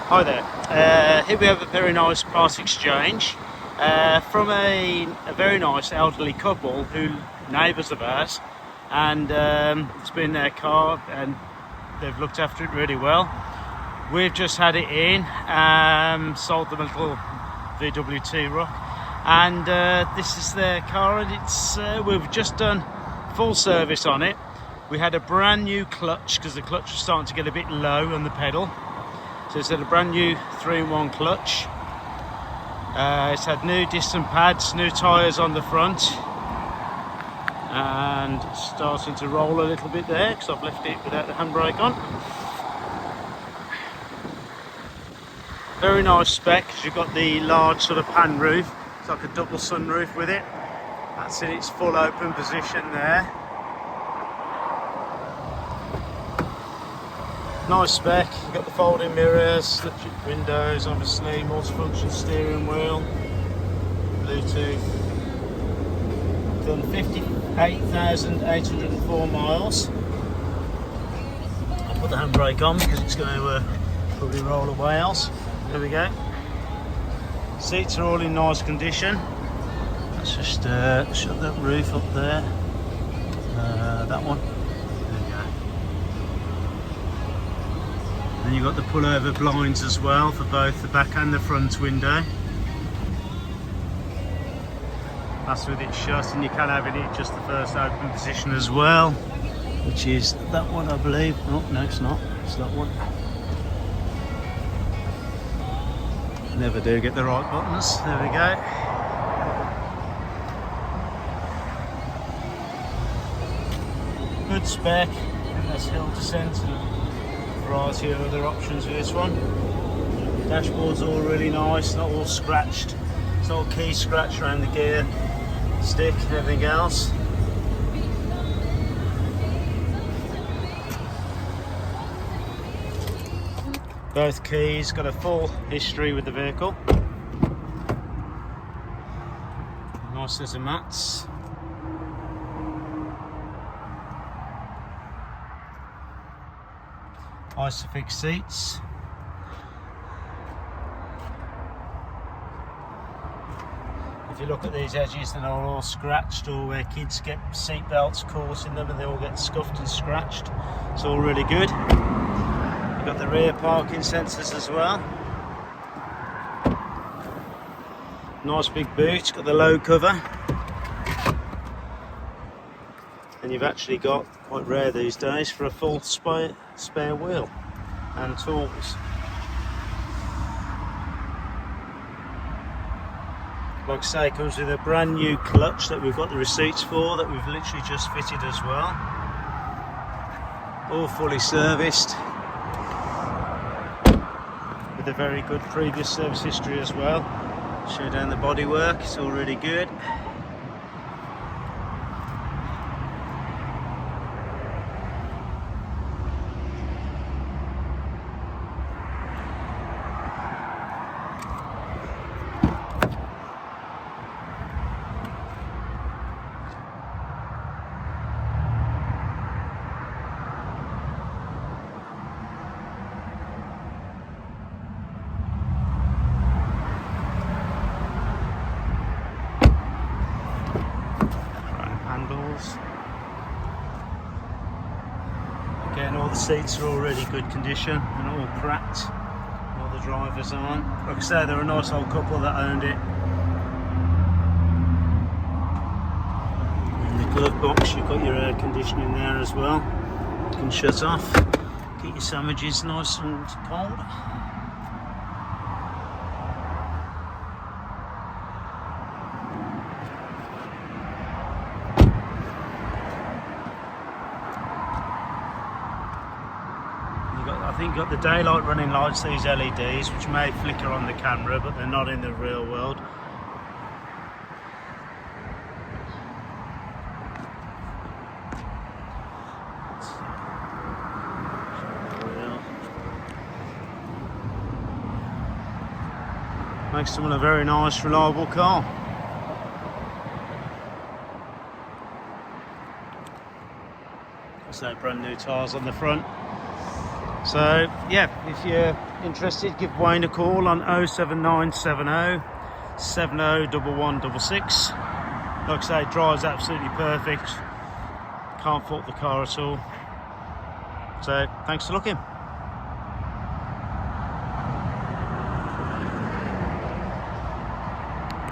Hi there. Here we have a very nice part exchange from a very nice elderly couple who neighbours of ours, and it's been their car and they've looked after it really well. We've just had it in, sold them a little VW Rock, and this is their car, and it's we've just done full service on it. We had a brand new clutch because the clutch was starting to get a bit low on the pedal. So it's had a brand new 3-in-1 clutch. It's had new disc and pads, new tyres on the front, and it's starting to roll a little bit there because I've left it without the handbrake on. Very nice spec because you've got the large sort of pan roof. It's like a double sunroof with it. That's in its full open position there. Nice spec. You've got the folding mirrors, electric windows, obviously, multifunction steering wheel, Bluetooth. Done 58,804 miles. I'll put the handbrake on because it's going to probably roll away else. There we go. Seats are all in nice condition. Let's just shut that roof up there. That one. And you've got the pullover blinds as well for both the back and the front window. That's with it shut, and you can have it in just the first open position as well, which is that one, I believe. Oh, no, it's not. It's that one. Never do get the right buttons. There we go. Good spec. That's hill descent. Variety of other options with this one. Dashboard's all really nice, not all scratched. It's all key scratch around the gear stick and everything else. Both keys, got a full history with the vehicle. Nice set of mats. Isofix seats. If you look at these edges, they're all scratched, or where kids get seat belts caught in them and they all get scuffed and scratched. It's all really good. You've got the rear parking sensors as well. Nice big boot, got the low cover. And you've actually got, quite rare these days, for a full spare wheel and tools. Like I say, it comes with a brand new clutch that we've got the receipts for, that we've literally just fitted as well. All fully serviced with a very good previous service history as well. Show down the bodywork, it's all really good. Again, all the seats are all really good condition and all cracked. All the drivers on. Like I say, they're a nice old couple that owned it. In the glove box, you've got your air conditioning there as well. You can shut off, keep your sandwiches nice and cold. I think you've got the daylight running lights, these LEDs, which may flicker on the camera, but they're not in the real world. Makes them a very nice, reliable car. So brand new tyres on the front. So yeah, if you're interested, give Wayne a call on 07970 701166. Like I say, it drives absolutely perfect. Can't fault the car at all. So thanks for looking.